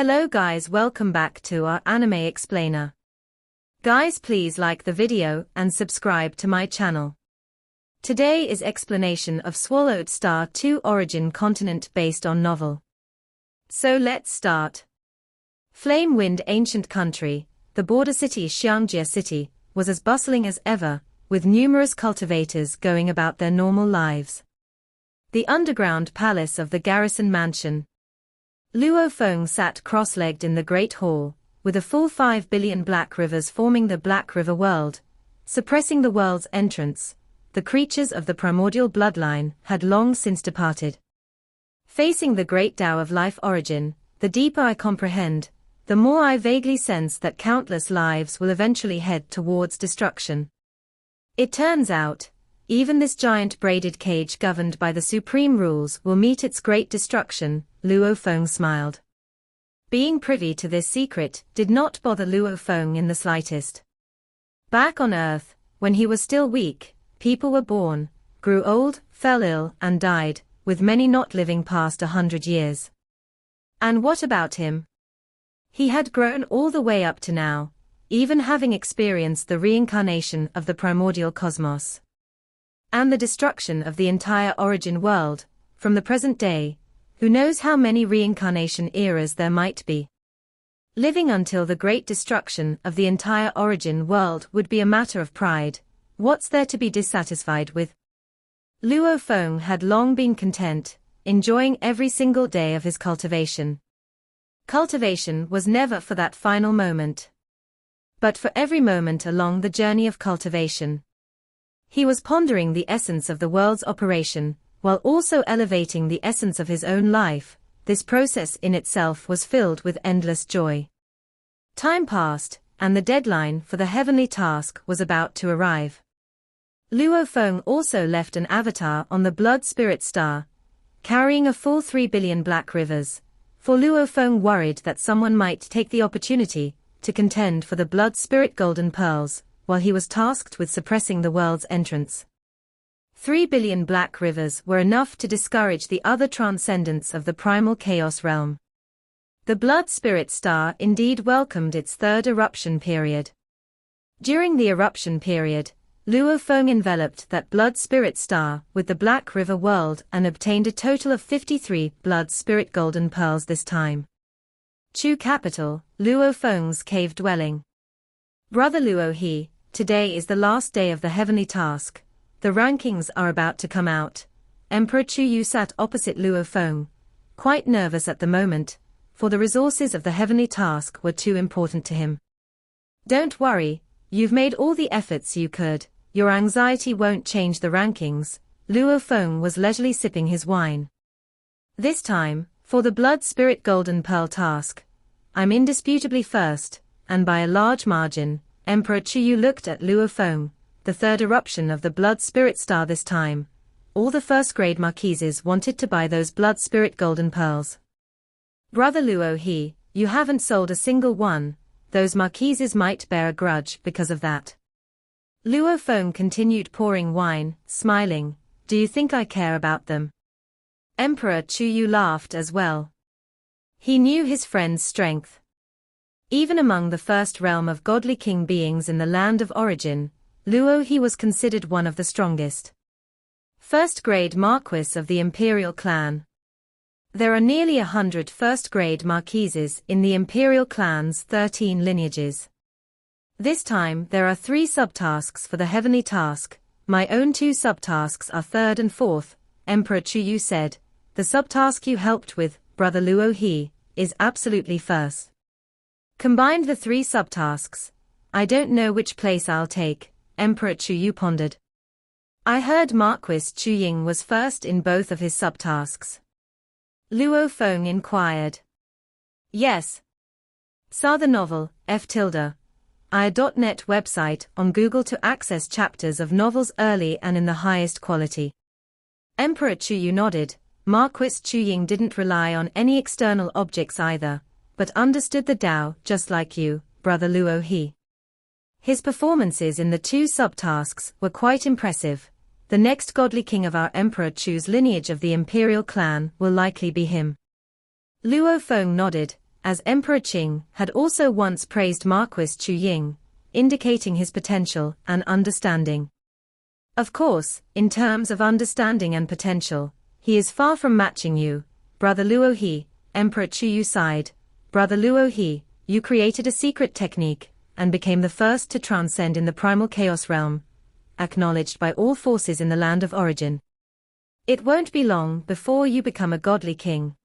Hello guys, welcome back to our anime explainer. Guys, please like the video and subscribe to my channel. Today is explanation of Swallowed Star 2 origin continent based on novel. So let's start. Flame Wind ancient country, the border city Xiangjia City, was as bustling as ever, with numerous cultivators going about their normal lives. The underground palace of the garrison mansion. Luo Feng sat cross-legged in the Great Hall, with a full 5 billion black rivers forming the Black River world, suppressing the world's entrance. The creatures of the primordial bloodline had long since departed. Facing the great Tao of life origin, the deeper I comprehend, the more I vaguely sense that countless lives will eventually head towards destruction. It turns out, even this giant braided cage governed by the supreme rules will meet its great destruction, Luo Feng smiled. Being privy to this secret did not bother Luo Feng in the slightest. Back on Earth, when he was still weak, people were born, grew old, fell ill and died, with many not living past 100 years. And what about him? He had grown all the way up to now, even having experienced the reincarnation of the primordial cosmos. And the destruction of the entire origin world, from the present day, who knows how many reincarnation eras there might be. Living until the great destruction of the entire origin world would be a matter of pride. What's there to be dissatisfied with? Luo Feng had long been content, enjoying every single day of his cultivation. Cultivation was never for that final moment, but for every moment along the journey of cultivation. He was pondering the essence of the world's operation, while also elevating the essence of his own life. This process in itself was filled with endless joy. Time passed, and the deadline for the heavenly task was about to arrive. Luo Feng also left an avatar on the Blood Spirit Star, carrying a full 3 billion black rivers, for Luo Feng worried that someone might take the opportunity to contend for the Blood Spirit Golden Pearls, while he was tasked with suppressing the world's entrance. 3 billion black rivers were enough to discourage the other transcendence of the primal chaos realm. The Blood Spirit Star indeed welcomed its third eruption period. During the eruption period, Luo Feng enveloped that Blood Spirit Star with the Black River world and obtained a total of 53 Blood Spirit Golden Pearls this time. Chu Capital, Luo Feng's cave dwelling. Brother Luo He, today is the last day of the heavenly task. The rankings are about to come out. Emperor Chu Yu sat opposite Luo Feng, quite nervous at the moment, for the resources of the heavenly task were too important to him. Don't worry, you've made all the efforts you could, your anxiety won't change the rankings. Luo Feng was leisurely sipping his wine. This time, for the Blood Spirit Golden Pearl task, I'm indisputably first, and by a large margin. Emperor Chu Yu looked at Luo Feng, the third eruption of the Blood Spirit Star this time. All the first-grade marquises wanted to buy those Blood Spirit Golden Pearls. Brother Luo He, you haven't sold a single one. Those marquises might bear a grudge because of that. Luo Feng continued pouring wine, smiling. Do you think I care about them? Emperor Chu Yu laughed as well. He knew his friend's strength. Even among the first realm of godly king beings in the land of origin, Luo He was considered one of the strongest. First-grade Marquis of the Imperial clan. There are nearly 100 first-grade marquises in the Imperial clan's 13 lineages. This time there are 3 subtasks for the heavenly task. My own 2 subtasks are third and fourth, Emperor Chu Yu said. The subtask you helped with, Brother Luo He, is absolutely first. Combined the 3 subtasks. I don't know which place I'll take, Emperor Chu Yu pondered. I heard Marquis Chu Ying was first in both of his subtasks. Luo Feng inquired. Yes. Saw the novel, F.net website on Google to access chapters of novels early and in the highest quality. Emperor Chu Yu nodded. Marquis Chu Ying didn't rely on any external objects either, but understood the Tao just like you, Brother Luo He. His performances in the 2 subtasks were quite impressive. The next godly king of our Emperor Chu's lineage of the Imperial clan will likely be him. Luo Feng nodded, as Emperor Qing had also once praised Marquis Chu Ying, indicating his potential and understanding. Of course, in terms of understanding and potential, he is far from matching you, Brother Luo He. Emperor Chu Yu sighed. Brother Luo He, you created a secret technique, and became the first to transcend in the primal chaos realm, acknowledged by all forces in the land of origin. It won't be long before you become a godly king.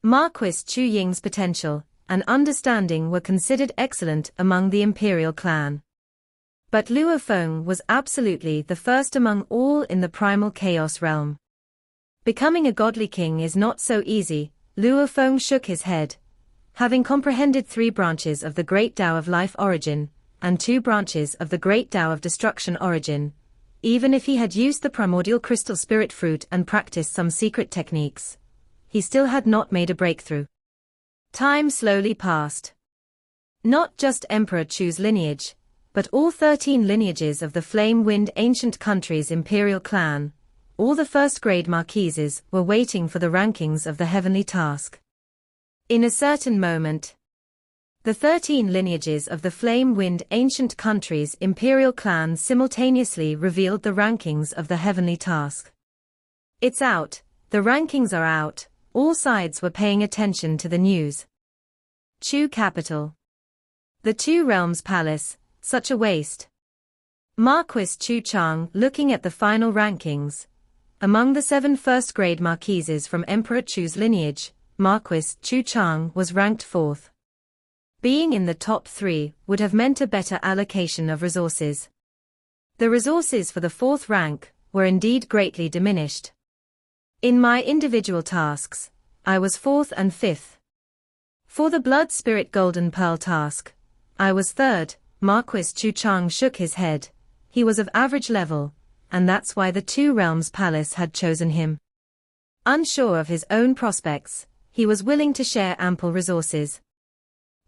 Marquis Chu Ying's potential and understanding were considered excellent among the imperial clan. But Luo Feng was absolutely the first among all in the primal chaos realm. Becoming a godly king is not so easy. Luo Feng shook his head. Having comprehended 3 branches of the Great Tao of Life Origin, and 2 branches of the Great Tao of Destruction Origin, even if he had used the Primordial Crystal Spirit Fruit and practiced some secret techniques, he still had not made a breakthrough. Time slowly passed. Not just Emperor Chu's lineage, but all 13 lineages of the Flame-Wind Ancient Country's imperial clan, all the first-grade marquises were waiting for the rankings of the heavenly task. In a certain moment, the 13 lineages of the Flame-Wind Ancient Country's imperial clan simultaneously revealed the rankings of the heavenly task. It's out, the rankings are out, all sides were paying attention to the news. Chu Capital. The Two Realms Palace, such a waste. Marquis Chu Chang looking at the final rankings. Among the 7 first-grade marquises from Emperor Chu's lineage, Marquis Chu Chang was ranked 4th. Being in the top 3 would have meant a better allocation of resources. The resources for the 4th rank were indeed greatly diminished. In my individual tasks, I was 4th and 5th. For the Blood Spirit Golden Pearl task, I was 3rd. Marquis Chu Chang shook his head. He was of average level, and that's why the Two Realms Palace had chosen him. Unsure of his own prospects, he was willing to share ample resources.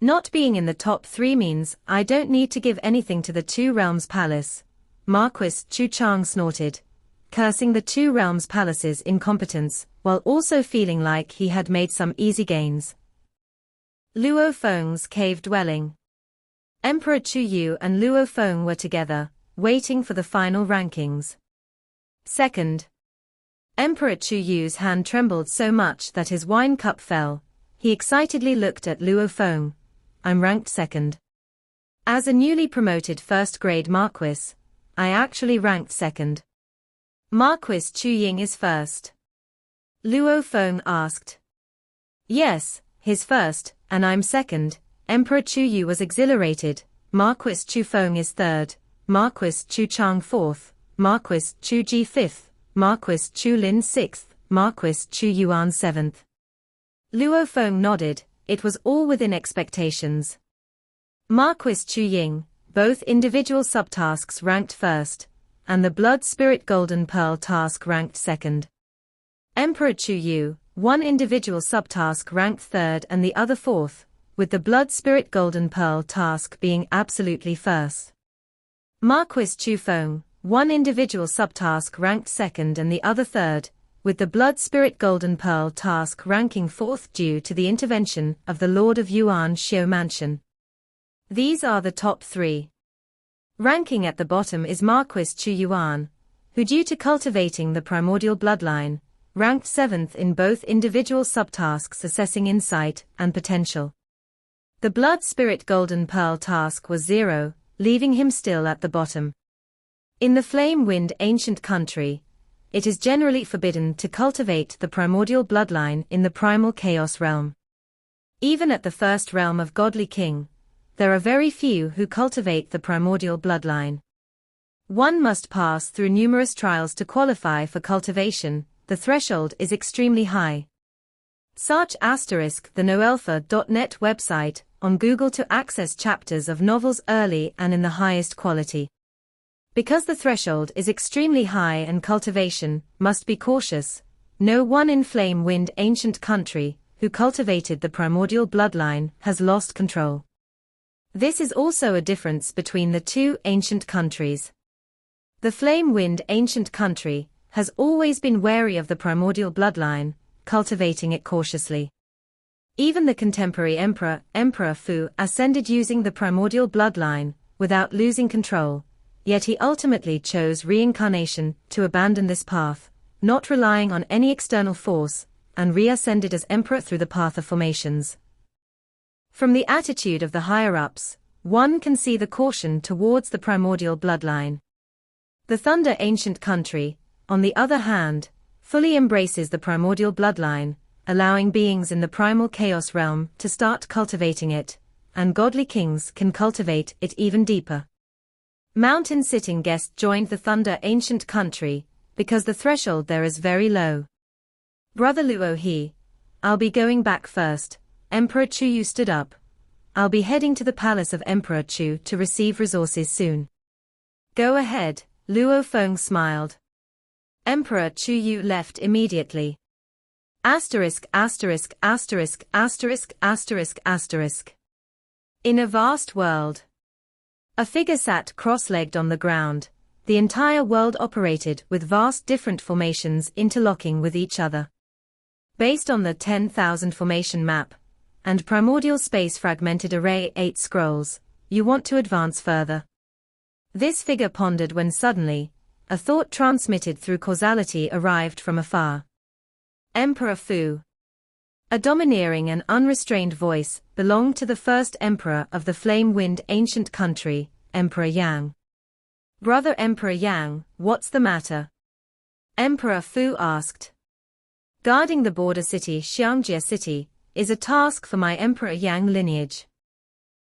Not being in the top 3 means I don't need to give anything to the Two Realms Palace. Marquis Chu Chang snorted, cursing the Two Realms Palace's incompetence, while also feeling like he had made some easy gains. Luo Feng's cave dwelling. Emperor Chu Yu and Luo Feng were together, waiting for the final rankings. 2nd. Emperor Chu Yu's hand trembled so much that his wine cup fell. He excitedly looked at Luo Feng. I'm ranked 2nd. As a newly promoted first-grade marquis, I actually ranked 2nd. Marquis Chu Ying is 1st. Luo Feng asked. Yes, he's 1st, and I'm 2nd. Emperor Chu Yu was exhilarated. Marquis Chu Feng is 3rd. Marquis Chu Chang 4th. Marquis Chu Ji 5th. Marquis Chu Lin 6th. Marquis Chu Yuan 7th. Luo Feng nodded. It was all within expectations. Marquis Chu Ying, both individual subtasks ranked 1st, and the Blood Spirit Golden Pearl task ranked 2nd. Emperor Chu Yu, one individual subtask ranked 3rd and the other 4th, with the Blood Spirit Golden Pearl task being absolutely 1st. Marquis Chu Feng, one individual subtask ranked 2nd and the other 3rd, with the Blood Spirit Golden Pearl task ranking 4th due to the intervention of the Lord of Yuan Xiu Mansion. These are the top 3. Ranking at the bottom is Marquis Chu Yuan, who due to cultivating the primordial bloodline, ranked 7th in both individual subtasks assessing insight and potential. The Blood Spirit Golden Pearl task was 0, leaving him still at the bottom. In the Flame-Wind Ancient Country, it is generally forbidden to cultivate the primordial bloodline in the primal chaos realm. Even at the first realm of Godly King, there are very few who cultivate the primordial bloodline. One must pass through numerous trials to qualify for cultivation. The threshold is extremely high. Search * the noelfa.net website on Google to access chapters of novels early and in the highest quality. Because the threshold is extremely high and cultivation must be cautious, no one in Flame-Wind Ancient Country who cultivated the primordial bloodline has lost control. This is also a difference between the two ancient countries. The Flame-Wind Ancient Country has always been wary of the primordial bloodline, cultivating it cautiously. Even the contemporary Emperor Fu, ascended using the primordial bloodline, without losing control, yet he ultimately chose reincarnation to abandon this path, not relying on any external force, and reascended as emperor through the path of formations. From the attitude of the higher-ups, one can see the caution towards the primordial bloodline. The Thunder Ancient Country, on the other hand, fully embraces the primordial bloodline, allowing beings in the primal chaos realm to start cultivating it, and godly kings can cultivate it even deeper. Mountain-sitting guests joined the Thunder Ancient Country, because the threshold there is very low. Brother Luo, I'll be going back first. Emperor Chu stood up. I'll be heading to the palace of Emperor Chu to receive resources soon. Go ahead, Luo Feng smiled. Emperor Chu left immediately. Asterisk. In a vast world. A figure sat cross-legged on the ground. The entire world operated with vast different formations interlocking with each other. Based on the 10,000 formation map, and primordial space fragmented array 8 scrolls, you want to advance further. This figure pondered when suddenly, a thought transmitted through causality arrived from afar. Emperor Fu. A domineering and unrestrained voice belonged to the first emperor of the flame-wind ancient country, Emperor Yang. Brother Emperor Yang, what's the matter? Emperor Fu asked. Guarding the border city Xiangjia City is a task for my Emperor Yang lineage.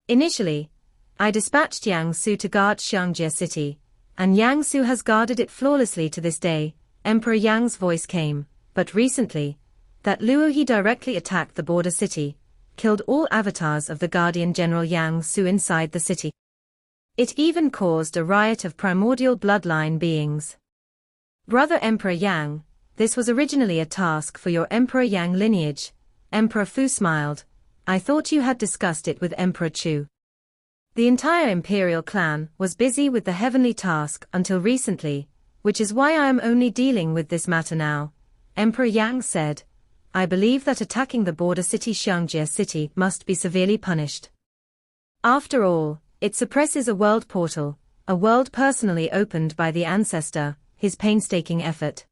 Initially, I dispatched Yang Su to guard Xiangjia City, and Yang Su has guarded it flawlessly to this day, Emperor Yang's voice came, but recently, that Luo He directly attacked the border city, killed all avatars of the Guardian General Yang Su inside the city. It even caused a riot of primordial bloodline beings. Brother Emperor Yang, this was originally a task for your Emperor Yang lineage. Emperor Fu smiled. I thought you had discussed it with Emperor Chu. The entire imperial clan was busy with the heavenly task until recently, which is why I am only dealing with this matter now, Emperor Yang said. I believe that attacking the border city Xiangjia City must be severely punished. After all, it suppresses a world portal, a world personally opened by the ancestor, his painstaking effort.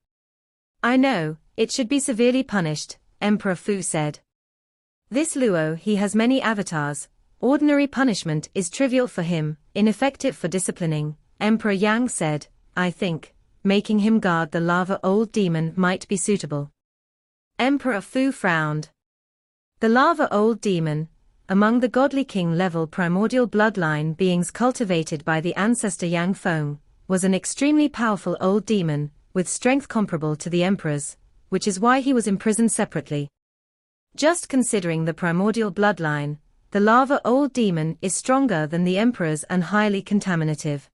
I know, it should be severely punished, Emperor Fu said. This Luo he has many avatars, ordinary punishment is trivial for him, ineffective for disciplining, Emperor Yang said. I think, making him guard the lava old demon might be suitable. Emperor Fu frowned. The lava old demon, among the godly king-level primordial bloodline beings cultivated by the ancestor Yang Feng, was an extremely powerful old demon, with strength comparable to the emperor's, which is why he was imprisoned separately. Just considering the primordial bloodline, the lava old demon is stronger than the emperor's and highly contaminative.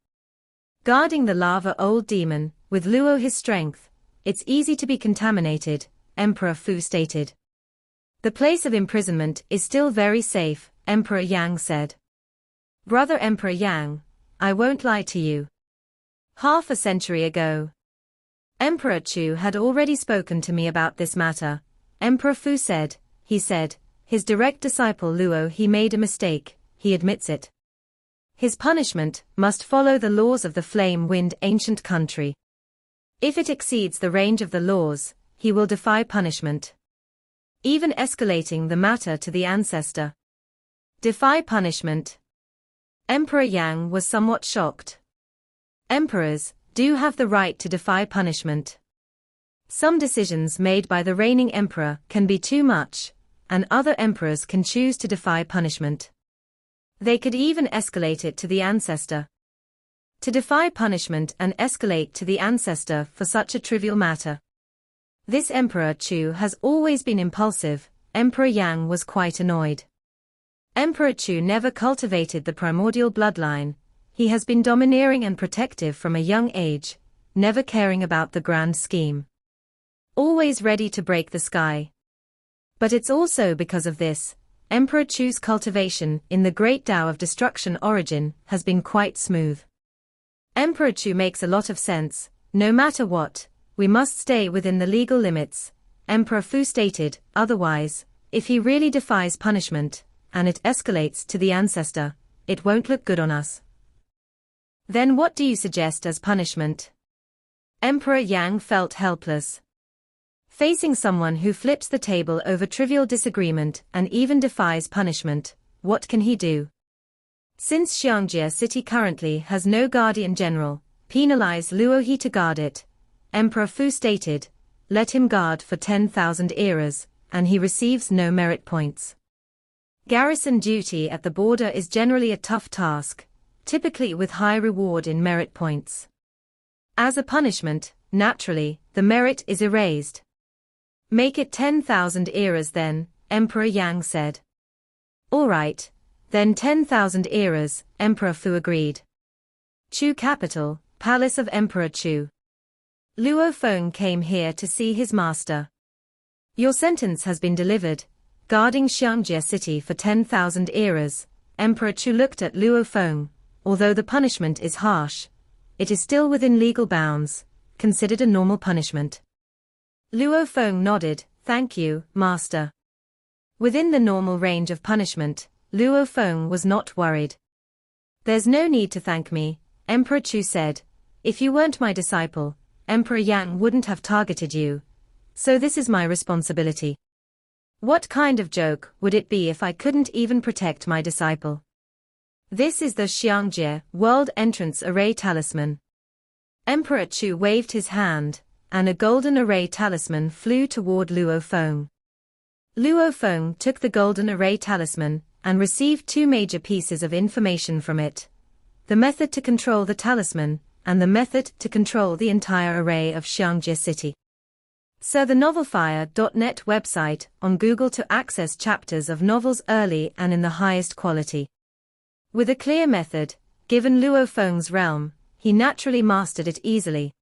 Guarding the lava old demon, with Luo his strength, it's easy to be contaminated, Emperor Fu stated. The place of imprisonment is still very safe, Emperor Yang said. Brother Emperor Yang, I won't lie to you. Half a century ago, Emperor Chu had already spoken to me about this matter, Emperor Fu said. He said, his direct disciple Luo he made a mistake, he admits it. His punishment must follow the laws of the flame-wind ancient country. If it exceeds the range of the laws, he will defy punishment. Even escalating the matter to the ancestor. Defy punishment. Emperor Yang was somewhat shocked. Emperors do have the right to defy punishment. Some decisions made by the reigning emperor can be too much, and other emperors can choose to defy punishment. They could even escalate it to the ancestor. To defy punishment and escalate to the ancestor for such a trivial matter. This Emperor Chu has always been impulsive, Emperor Yang was quite annoyed. Emperor Chu never cultivated the primordial bloodline, he has been domineering and protective from a young age, never caring about the grand scheme. Always ready to break the sky. But it's also because of this, Emperor Chu's cultivation in the great Tao of destruction origin has been quite smooth. Emperor Chu makes a lot of sense, no matter what, we must stay within the legal limits, Emperor Fu stated, otherwise, If he really defies punishment, and it escalates to the ancestor, it won't look good on us. Then what do you suggest as punishment? Emperor Yang felt helpless. Facing someone who flips the table over trivial disagreement and even defies punishment, what can he do? Since Xiangjie City currently has no guardian general, penalize Luohe to guard it. Emperor Fu stated, let him guard for 10,000 eras, and he receives no merit points. Garrison duty at the border is generally a tough task, typically with high reward in merit points. As a punishment, naturally, the merit is erased. Make it 10,000 eras then, Emperor Yang said. All right, then 10,000 eras, Emperor Fu agreed. Chu capital, Palace of Emperor Chu. Luo Feng came here to see his master. Your sentence has been delivered, guarding Xiangjie City for 10,000 eras. Emperor Chu looked at Luo Feng. Although the punishment is harsh, it is still within legal bounds, considered a normal punishment. Luo Feng nodded, thank you, master. Within the normal range of punishment, Luo Feng was not worried. There's no need to thank me, Emperor Chu said. If you weren't my disciple, Emperor Yang wouldn't have targeted you. So this is my responsibility. What kind of joke would it be if I couldn't even protect my disciple? This is the Xiangjie World Entrance Array Talisman. Emperor Chu waved his hand, and a golden array talisman flew toward Luo Feng. Luo Feng took the golden array talisman, and received two major pieces of information from it. The method to control the talisman, and the method to control the entire array of Xiangjie City. Sir the novelfire.net website on Google to access chapters of novels early and in the highest quality. With a clear method, given Luo Feng's realm, he naturally mastered it easily.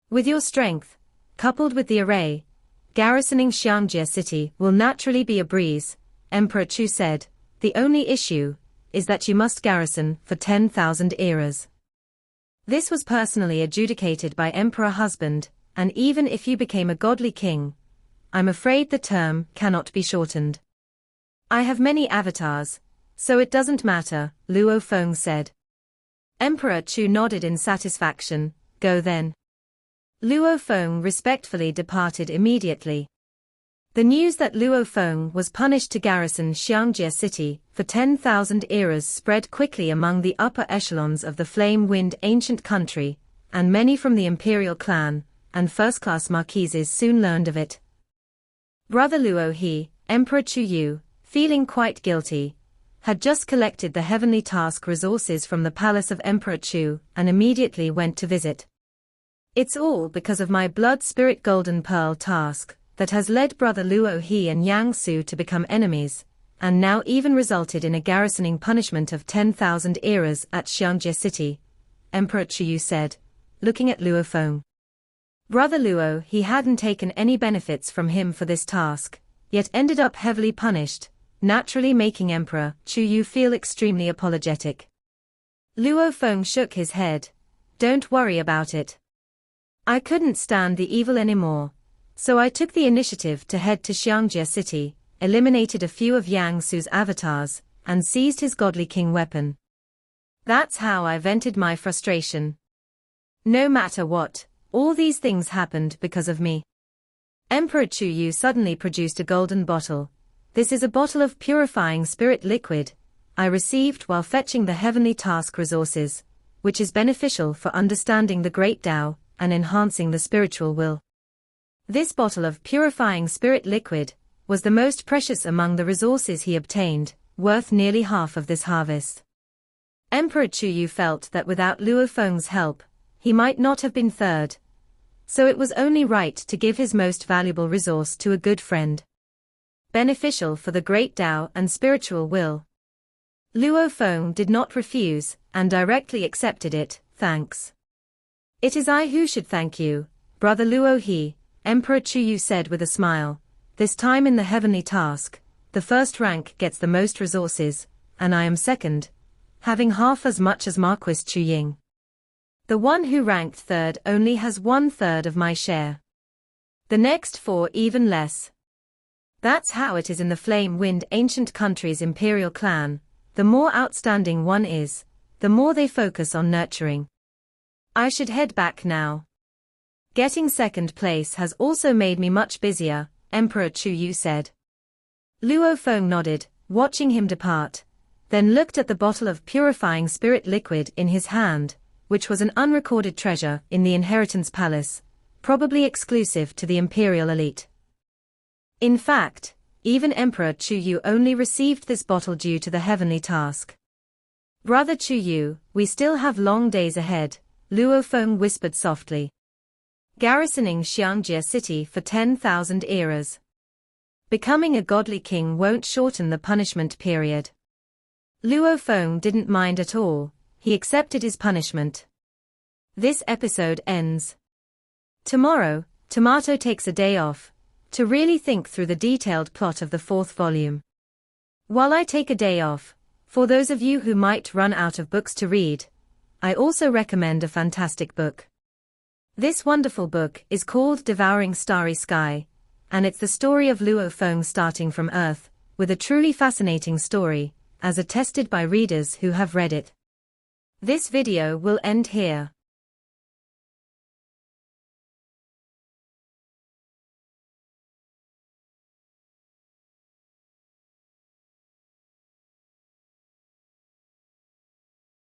With your strength, coupled with the array, garrisoning Xiangjie City will naturally be a breeze, Emperor Chu said. The only issue is that you must garrison for 10,000 eras. This was personally adjudicated by Emperor Husband, and even if you became a godly king, I'm afraid the term cannot be shortened. I have many avatars, so it doesn't matter, Luo Feng said. Emperor Chu nodded in satisfaction, go then. Luo Feng respectfully departed immediately. The news that Luo Feng was punished to garrison Xiangjie City for 10,000 eras spread quickly among the upper echelons of the flame-wind ancient country, and many from the imperial clan and first-class marquises soon learned of it. Brother Luo He, Emperor Chu Yu, feeling quite guilty, had just collected the heavenly task resources from the palace of Emperor Chu and immediately went to visit. It's all because of my blood spirit golden pearl task that has led Brother Luo He and Yang Su to become enemies, and now even resulted in a garrisoning punishment of 10,000 eras at Xiangjie City, Emperor Chu Yu said, looking at Luo Feng. Brother Luo He hadn't taken any benefits from him for this task, yet ended up heavily punished, naturally making Emperor Chu Yu feel extremely apologetic. Luo Feng shook his head. Don't worry about it. I couldn't stand the evil anymore, so I took the initiative to head to Xiangjie City, eliminated a few of Yang Su's avatars, and seized his godly king weapon. That's how I vented my frustration. No matter what, all these things happened because of me. Emperor Chu Yu suddenly produced a golden bottle. This is a bottle of purifying spirit liquid I received while fetching the heavenly task resources, which is beneficial for understanding the great Tao and enhancing the spiritual will. This bottle of purifying spirit liquid was the most precious among the resources he obtained, worth nearly half of this harvest. Emperor Chu Yu felt that without Luo Feng's help, he might not have been third. So it was only right to give his most valuable resource to a good friend. Beneficial for the great Tao and spiritual will. Luo Feng did not refuse, and directly accepted it, thanks. It is I who should thank you, Brother Luo He, Emperor Chu Yu said with a smile. This time in the heavenly task, the first rank gets the most resources, and I am second, having half as much as Marquis Chu Ying. The one who ranked third only has 1/3 of my share. The next 4 even less. That's how it is in the flame-wind ancient country's imperial clan. The more outstanding one is, the more they focus on nurturing. I should head back now. Getting second place has also made me much busier, Emperor Chu Yu said. Luo Feng nodded, watching him depart, then looked at the bottle of purifying spirit liquid in his hand, which was an unrecorded treasure in the Inheritance Palace, probably exclusive to the imperial elite. In fact, even Emperor Chu Yu only received this bottle due to the heavenly task. Brother Chu Yu, we still have long days ahead, Luo Feng whispered softly. Garrisoning Xiangjia city for 10,000 eras. Becoming a godly king won't shorten the punishment period. Luo Feng didn't mind at all, he accepted his punishment. This episode ends. Tomorrow, Tomato takes a day off, to really think through the detailed plot of the 4th volume. While I take a day off, for those of you who might run out of books to read, I also recommend a fantastic book. This wonderful book is called Devouring Starry Sky, and it's the story of Luo Feng starting from Earth, with a truly fascinating story, as attested by readers who have read it. This video will end here.